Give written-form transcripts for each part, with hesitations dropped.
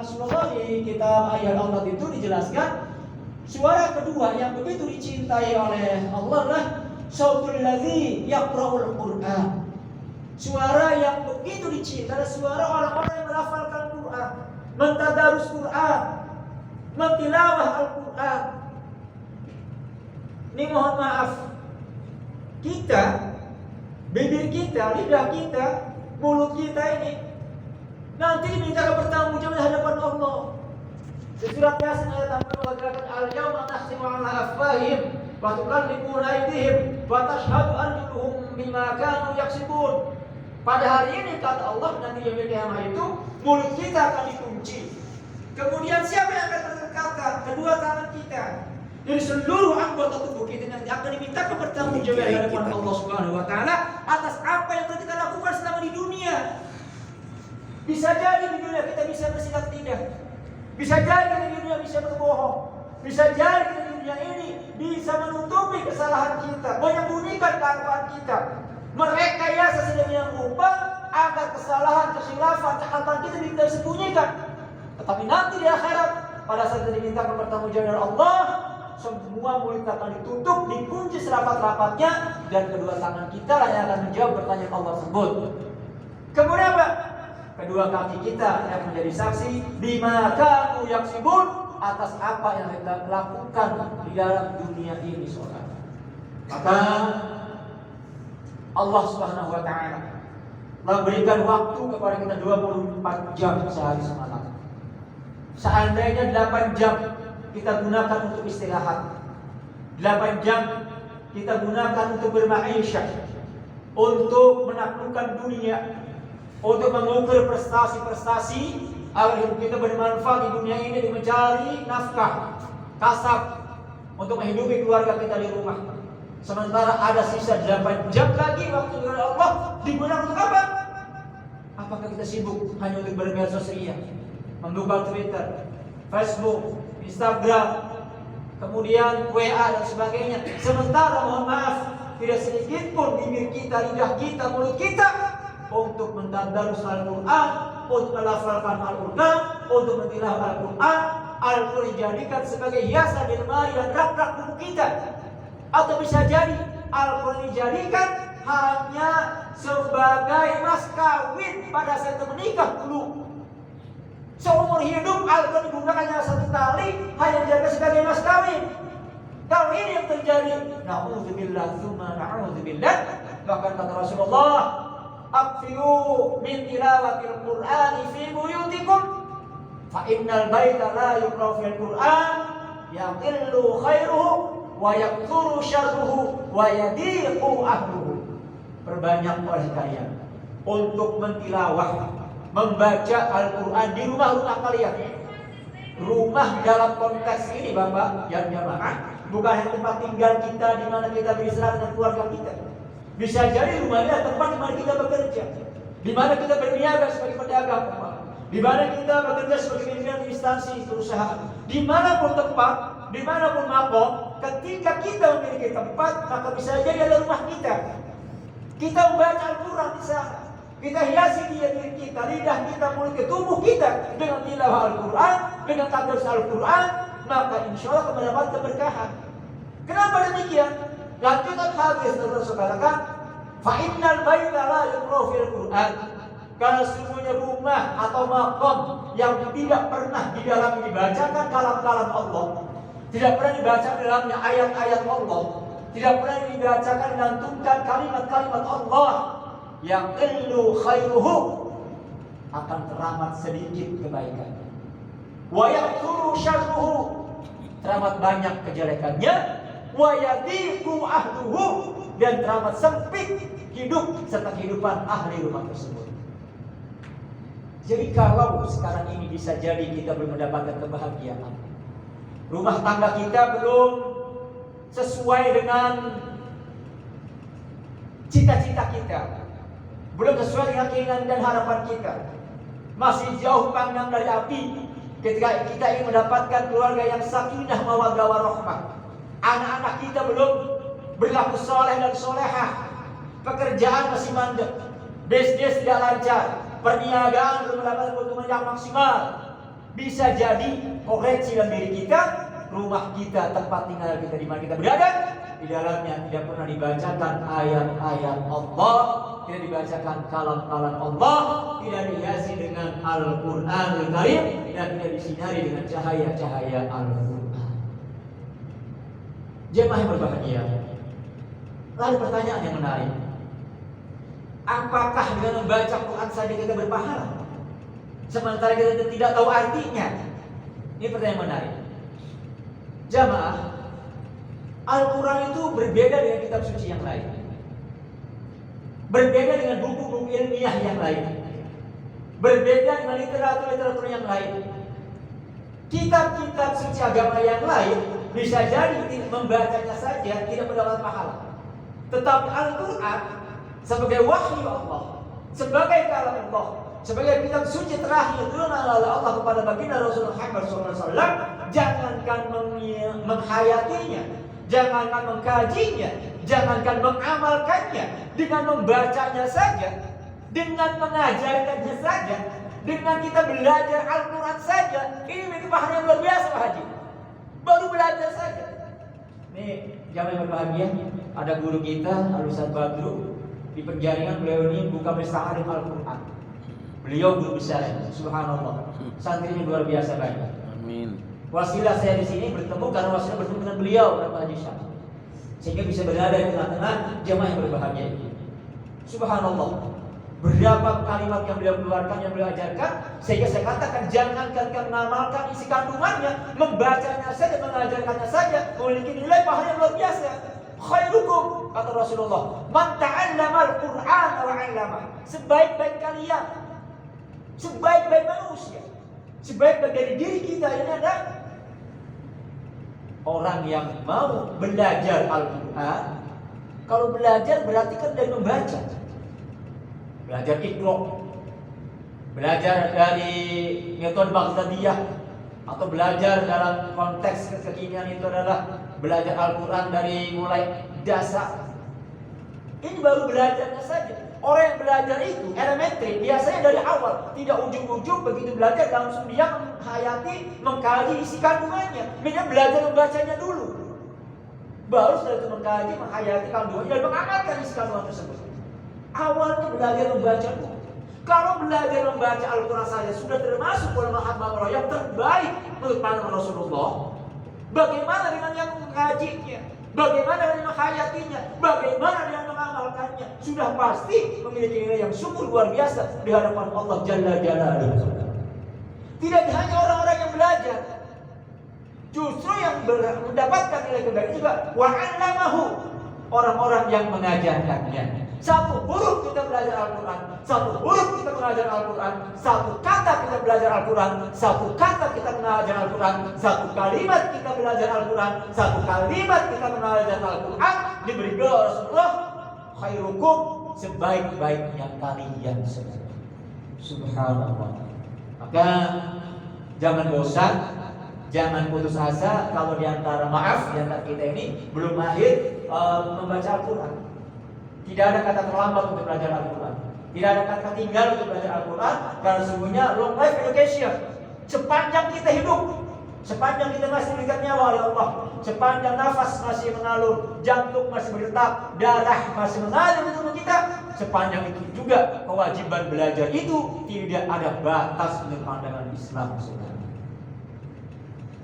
Rasulullah di kitab ayat Allah itu dijelaskan suara kedua yang begitu dicintai oleh Allah adalah sautul ladzi yaqra'ul Qur'an. Suara yang begitu dicintai adalah suara orang-orang yang melafalkan Quran, mentadarus Quran, mentilawah Al-Quran. Ini mohon maaf, kita, bibir kita, lidah kita, mulut kita ini nanti diminta bertanggung jawab di hadapan Allah. Di surat Yasin ayat 6 mengatakan al-yawma nakhtimu 'ala afwahihim wa tukallimuna aydihim wa tashhadu arjuluhum bima kanu yaksibun. Pada hari ini kata Allah nanti yaumul kiamah itu mulut kita akan dikunci. Kemudian siapa yang akan berkata? Kedua tangan kita. Jadi seluruh anggota tubuh kita nanti akan diminta bertanggung jawab di hadapan Allah Subhanahu wa taala atas apa yang telah kita lakukan selama di dunia. Bisa jadi di dunia kita bisa bersikap tidak. Bisa jadi di dunia bisa berbohong. Bisa jadi di dunia ini bisa menutupi kesalahan kita, menyembunyikan kealpaan kita. Merekayasa sedemikian rupa agar kesalahan, kekhilafan, kejahatan kita tidak disembunyikan. Tetapi nanti di akhirat pada saat kita diminta bertanggung jawab dari Allah, semua mulut akan ditutup, dikunci serapat-rapatnya, dan kedua tangan kita lah yang akan menjawab pertanyaan Allah tersebut. Kemudian apa? Kedua kaki kita yang menjadi saksi bima kanu yaksibun, atas apa yang kita lakukan di dalam dunia ini, saudara. Maka Allah Subhanahu wa taala telah berikan waktu kepada kita 24 jam sehari semalam. Seandainya 8 jam kita gunakan untuk istirahat, 8 jam kita gunakan untuk bermaisha, untuk menaklukkan dunia, untuk mengukur prestasi-prestasi agar hidup kita bermanfaat di dunia ini, mencari nafkah, kasab untuk menghidupi keluarga kita di rumah. Sementara ada sisa 8 jam lagi waktu dari Allah digunakan untuk apa? Apakah kita sibuk hanya untuk bermedsos ria, membuka Twitter, Facebook, Instagram, kemudian WA dan sebagainya. Sementara mohon maaf, tidak sedikit pun bibir kita, lidah kita, mulut kita untuk mendadarus Al-Quran, untuk melafalkan Al-Quran, untuk mentilawah Al-Quran. Al-Quran dijadikan sebagai hiasan di lemari dan rak-rak buku kita. Atau bisa jadi Al-Quran dijadikan hanya sebagai mas kawin pada saat menikah dulu. Seumur hidup Al-Quran digunakan hanya satu kali, hanya dijaga sebagai mas kawin. Kalau ini yang terjadi, na'udzubillah tsumma na'udzubillah. Bahkan kata Rasulullah, "Aqfiru min tilawatil Qur'ani fi buyutikum, fa innal baita la yuqra'u fil Qur'an yaqillu khairuhu wa yakthuru syarruhu wa yadiqu ahluhu." Perbanyak oleh kalian untuk mentilawah, membaca Al-Quran di rumah-rumah kalian. Rumah dalam konteks ini Bapak yang jamaah bukan hanya tempat tinggal kita di mana kita beristirahat dengan keluarga kita. Bisa jadi rumah ini adalah tempat di mana kita bekerja, di mana kita berniaga sebagai pedagang, di mana kita bekerja sebagai pimpinan instansi perusahaan. Dimanapun tempat, dimanapun makom, ketika kita memiliki tempat, maka bisa jadi adalah rumah kita. Kita membaca Al-Quran di sana. Kita hiasi diri kita, lidah kita, mulut kita, tubuh kita dengan tilawah Al-Quran, dengan tadarus Al-Quran, maka insya Allah akan mendapat keberkahan. Kenapa demikian? Lanjutan hadis Rasul katakan, fa innal baita la yuqra'u fil Qur'an. Karena semuanya rumah atau makom yang tidak pernah di dalamnya dibacakan kalam-kalam Allah, tidak pernah dibaca dalamnya ayat-ayat Allah, tidak pernah dibacakan dilantunkan kalimat-kalimat Allah, yang qillu khairuhu, akan teramat sedikit kebaikannya, wa yakthuru syarruhu, teramat banyak kejelekannya, wa yadiqu ahluhu, dan teramat sempit hidup serta kehidupan ahli rumah tersebut. Jadi kalau sekarang ini bisa jadi kita belum mendapatkan kebahagiaan, rumah tangga kita belum sesuai dengan cita-cita kita, belum sesuai dengan keinginan dan harapan kita, masih jauh panggang dari api. Ketika kita ingin mendapatkan keluarga yang sakinah mawaddah warahmah, anak-anak kita belum berlaku soleh dan solehah, pekerjaan masih mandek, bisnis tidak lancar, perniagaan belum mendapatkan keuntungan yang maksimal, Bisa jadi koreksi dalam diri kita, rumah kita, tempat tinggal kita, di mana kita berada, di dalamnya tidak pernah dibacakan ayat-ayat Allah, tidak dibacakan kalam-kalam Allah, tidak dihiasi dengan Al-Qur'anul Karim, dan tidak disinari dengan cahaya-cahaya Al-Qur'an. Jemaah yang berbahagia, lalu pertanyaan yang menarik, apakah dengan membaca Quran saja kita berpahala, sementara kita tidak tahu artinya? Ini pertanyaan menarik. Jamaah, Al-Quran itu berbeda dengan kitab suci yang lain, berbeda dengan buku-buku ilmiah yang lain, berbeda dengan literatur-literatur yang lain. Kitab-kitab suci agama yang lain bisa jadi membacanya saja tidak mendapat pahala, tetapi Al-Quran sebagai wahyu Allah, sebagai kalam Allah, sebagai kitab suci terakhir turun oleh Allah kepada baginda Rasulullah Muhammad SAW, jangankan menghayatinya, jangankan mengkajinya, jangankan mengamalkannya, dengan membacanya saja, dengan mengajarkannya saja, dengan kita belajar Al-Quran saja, ini memiliki pahala yang luar biasa, Pak Haji. Baru belajar saja. Nih, jamaah yang berbahagia, ada guru kita, Al-Ustaz Badru, di penjaringan beliau ini buka bersama dengan Al-Quran. Beliau guru besar, subhanallah. Santrinya luar biasa banyak. Amin. Wasilah saya di sini bertemu karena wasilah bertemu dengan beliau dan Pak Haji Syah, sehingga bisa berada di tengah-tengah jemaah yang berbahagia ini. Subhanallah. Berapa kalimat yang beliau keluarkan, yang beliau ajarkan, sehingga saya katakan jangankan kita mengamalkan isi kandungannya, membacanya saja, mengajarkannya saja, memiliki nilai pahala yang luar biasa. Khairukum, kata Rasulullah, man ta'allama al-Qur'an wa 'allama. Sebaik-baik kalian, sebaik-baik manusia, sebaik-baik dari diri kita ini adalah orang yang mau belajar Al-Quran. Kalau belajar berarti kan dari membaca, belajar Iqra, belajar dari metode Baghdadiyah, atau belajar dalam konteks kekinian itu adalah belajar Al-Quran dari mulai dasar. Ini baru belajarnya saja. Orang yang belajar itu elementary, biasanya dari awal, tidak ujung-ujung begitu belajar langsung dia menghayati, mengkaji isi kandungannya. Dia belajar membacanya dulu, baru setelah itu mengkaji, menghayati kandungannya dan mengamalkan isi kandungan tersebut. Awalnya belajar membaca dulu. Kalau belajar membaca Al-Quran saja sudah termasuk ulama hafal yang terbaik menurut pandangan Rasulullah, bagaimana dengan yang mengkajinya? Bagaimana dengan menghayatinya? Bagaimana dengan mengamalkannya? Sudah pasti memiliki nilai yang sungguh luar biasa di hadapan Allah Jalla Jalaluhu. Tidak hanya orang-orang yang belajar, justru yang mendapatkan nilai kebaikan juga wa'allamahu, orang-orang yang mengajarkannya. Satu huruf kita belajar Al-Quran, satu huruf kita mengajar Al-Quran, satu kata kita belajar Al-Quran, satu kata kita mengajar Al-Quran, satu kalimat kita belajar Al-Quran, satu kalimat kita mengajar Al-Quran, diberi gelar Rasulullah, khairukum, sebaik-baiknya kalian semua. Subhanallah. Maka jangan bosan, jangan putus asa kalau diantara kita ini belum mahir membaca Al-Quran. Tidak ada kata terlambat untuk belajar Al-Quran, tidak ada kata tinggal untuk belajar Al-Quran, karena sesungguhnya long life education. Sepanjang kita hidup, sepanjang kita masih diberikan nyawa oleh Allah, sepanjang nafas masih mengalir, jantung masih berdetak, darah masih mengalir di tubuh kita, sepanjang itu juga kewajiban belajar itu tidak ada batas menurut pandangan Islam.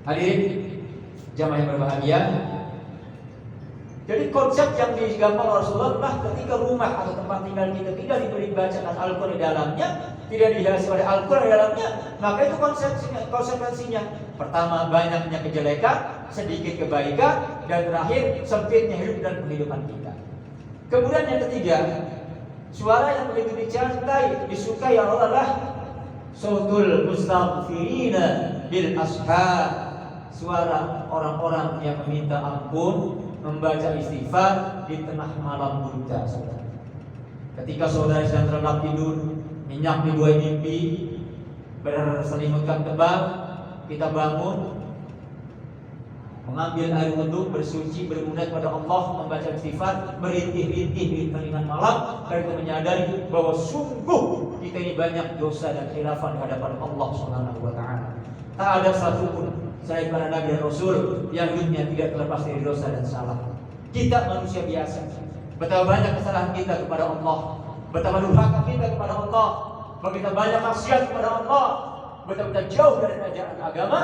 Hadirin jamaah yang berbahagia, jadi konsep yang digambar Rasulullah adalah ketika rumah atau tempat tinggal kita tidak diberi bacaan Al-Quran di dalamnya, tidak dihiasi oleh Al-Quran di dalamnya, maka itu konsekuensinya. Pertama, banyaknya kejelekan, sedikit kebaikan, dan terakhir sempitnya hidup dan kehidupan kita. Kemudian yang ketiga, suara yang begitu dicintai, disukai Allah adalah sautul mustaghfirina bil ashar, suara orang-orang yang meminta ampun, membaca istighfar di tengah malam buta. Ketika saudara sedang terlelap tidur, nyenyak di buai mimpi, berselimutkan tebal, kita bangun, mengambil air wudhu, bersuci, bermunajat kepada Allah, membaca istighfar, merintih-rintih di tengah malam, dan kita menyadari bahwa sungguh kita ini banyak dosa dan khilafan di hadapan Allah Subhanahu wa taala. Tak ada satupun selain para nabi dan rasul yang hidupnya tidak terlepas dari dosa dan salah. Kita manusia biasa. Betapa banyak kesalahan kita kepada Allah, betapa durhaka kita kepada Allah, betapa banyak maksiat kepada Allah, betapa jauh dari ajaran agama.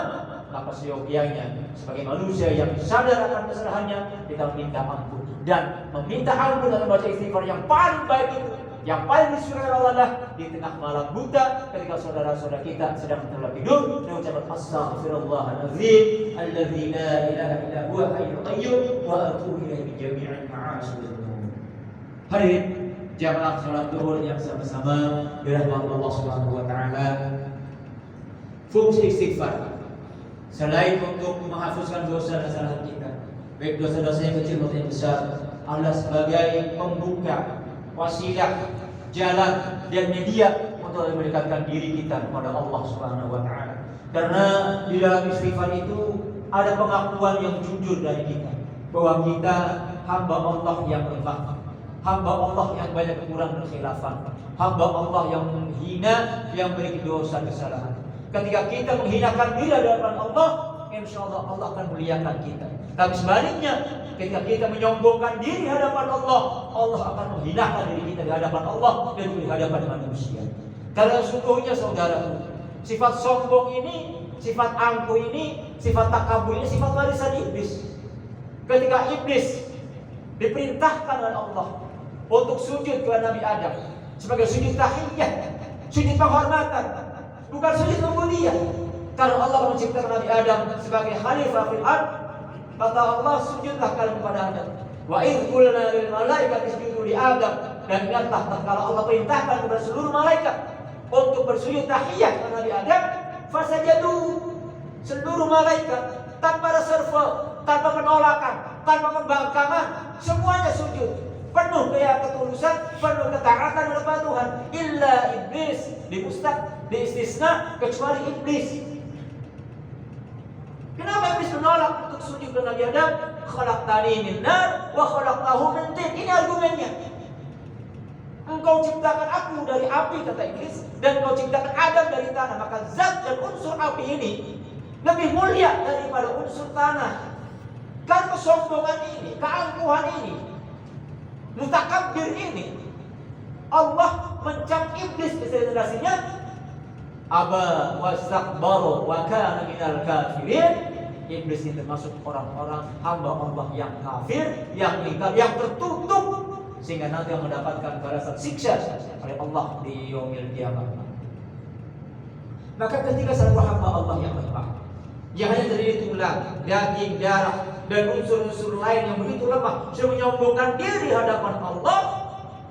Maka seyogianya sebagai manusia yang sadar akan kesalahannya, kita meminta ampun. Dan meminta ampun dalam baca istighfar yang paling baik itu, yang paling disukai oleh Allah di tengah malam buta ketika saudara-saudara kita sedang tertidur, dan ucapan astaghfirullahaladzim alladzi la ilaha illa huwa hayyul qayyum wa atubu ilaihi min jami'il ma'asi. Hadirin jamaah salat zuhur yang sama-sama dirahmati Allah Subhanahu wa taala. Fungsi istighfar selain untuk menghapuskan dosa dan kesalahan kita, baik dosa-dosa yang kecil maupun yang besar, adalah sebagai pembuka, wasilah, jalan dan media untuk mendekatkan diri kita kepada Allah Subhanahu wa taala. Karena di dalam istighfar itu ada pengakuan yang jujur dari kita bahwa kita hamba Allah yang lemah, hamba Allah yang banyak kekurangan dan khilafan, hamba Allah yang menghina, yang memiliki dosa kesalahan. Ketika kita menghinakan diri di hadapan Allah, insya Allah Allah akan muliakan kita. Tapi sebaliknya, ketika kita menyombongkan diri di hadapan Allah, Allah akan menghinakan diri kita di hadapan Allah dan di hadapan manusia. Karena sungguhnya saudaraku, sifat sombong ini, sifat angkuh ini, sifat takabur ini, sifat warisan iblis. Ketika iblis diperintahkan oleh Allah untuk sujud kepada Nabi Adam sebagai sujud tahiyah, sujud penghormatan, bukan sujud ubudiyah. Karena Allah menciptakan Nabi Adam sebagai khalifah fil ard, kata Allah, sujudlah kalian kepada Adam. Wa idh qulna lil malaikati isjudu li Adam. Dan ingatlah tatkala Allah perintahkan kepada seluruh malaikat untuk bersujud tahiyat kepada Nabi Adam, fasajadu, seluruh malaikat tanpa reserve, tanpa penolakan, tanpa pembangkangan, semuanya sujud. Penuh ketulusan, penuh ketaatan kepada Tuhan. Illa iblis, diistisna kecuali iblis. Kenapa iblis menolak untuk sujud kepada Nabi Adam? Khalaqtani min nar wa khalaqtahu min tin. Ini argumennya. Engkau ciptakan aku dari api, kata iblis, dan engkau ciptakan Adam dari tanah. Maka zat dan unsur api ini lebih mulia daripada unsur tanah. Karena kesombongan ini, keangkuhan ini, mutakabbir ini, Allah mencap iblis generasinya. Aba wastakbaru wa kana minal kafirin. Iblis ini termasuk orang-orang hamba Allah yang kafir, yang ingkar, yang tertutup, sehingga nanti yang mendapatkan balasan siksa oleh Allah di yaumil kiamat. Maka ketika seorang hamba Allah yang lemah, yang hanya terdiri tulang, daging, darah, dan unsur-unsur lain yang begitu lemah, sudah menyombongkan diri di hadapan Allah,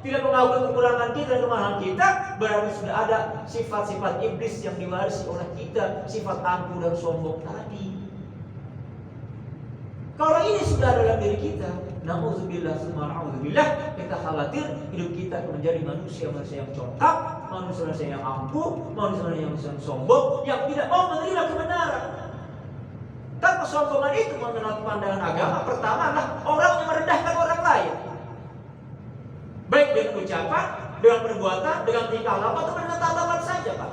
tidak mengakui kekurangan kita dan kelemahan kita, berarti sudah ada sifat-sifat iblis yang diwarisi oleh kita, sifat angkuh dan sombong tadi. Kalau ini sudah ada dalam diri kita, na'udzubillah summa na'udzubillah, kita khawatir hidup kita menjadi manusia yang contak, manusia yang angkuh, manusia yang sombong, yang tidak mau menerima kebenaran. Dan kesombongan itu menurut pandangan agama pertama adalah orang yang merendahkan orang lain, baik dengan ucapan, dengan perbuatan, dengan tingkah laku, atau dengan tatapan saja, Pak.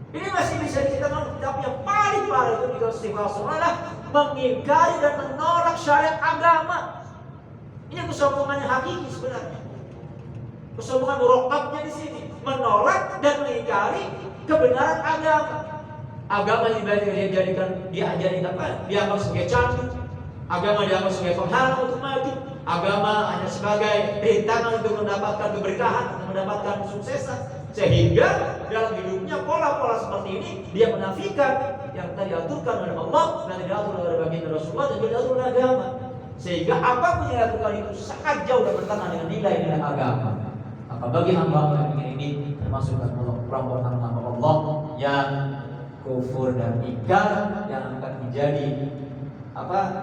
Ini masih bisa dikatakan, tapi yang paling parah itu di sifat adalah mengingkari dan menolak syariat agama. Ini kesombongan yang hakiki sebenarnya. Kesombongan murokabnya di sini, menolak dan mengingkari kebenaran agama. Agama diajari apa? Dianggap sebagai candu. Agama dianggap sebagai penghalang untuk maju. Agama hanya sebagai rintangan untuk mendapatkan keberkahan, untuk mendapatkan kesuksesan. Sehingga dalam hidupnya pola-pola seperti ini dia menafikan yang tadi diaturkan oleh Allah dan diatur oleh baginda Rasulullah dan diatur oleh agama. Sehingga apapun yang dilakukan itu sangat jauh dan bertentangan dengan nilai-nilai agama. Maka bagi hamba yang ini termasuk orang-orang hamba Allah yang kufur dan ingkar, yang akan menjadi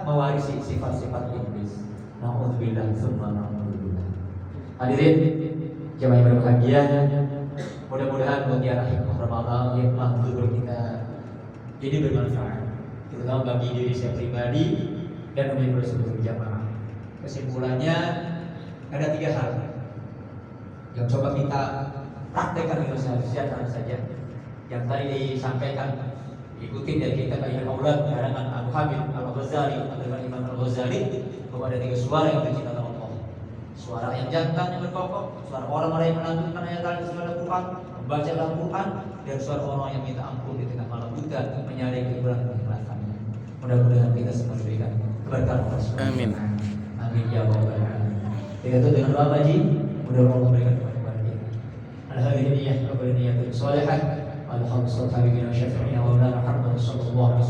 mewarisi sifat-sifat iblis. Na'udzubillah tsumma na'udzubillah. Hadirin jemaah yang berbahagia, mudah-mudahan bagian hikmah Ramadan yang mahdur kita jadi bermanfaat, terutama bagi diri saya pribadi dan bagi seluruh jamaah. Kesimpulannya ada 3 hal yang coba kita praktekkan di Indonesia saja. Yang tadi disampaikan Ikutin dari kitab Ayyul Maulad karangan Abu Hamid Al-Ghazali atau Imam Al-Ghazali bahwa ada 3 suara yang diciptakan Allah. Suara yang jantan yang berkokok, suara orang-orang yang melantunkan ayat Al-Quran, membaca Al-Quran, dan suara orang yang minta ampun di tengah malam buta, menyadari kekurangan kekerasannya. Mudah-mudahan kita semua diberikan keberkahan Allah. Amin. Amin ya rabbal alamin. Kita tutup dengan doa Haji, mudah-mudahan Allah memberikan kepada kita. Alhamdulillah, Rabbul niyatul salihah. Alhamdulillah, Syafi'ina wa Maulana Muhammad sallallahu alaihi wasallam.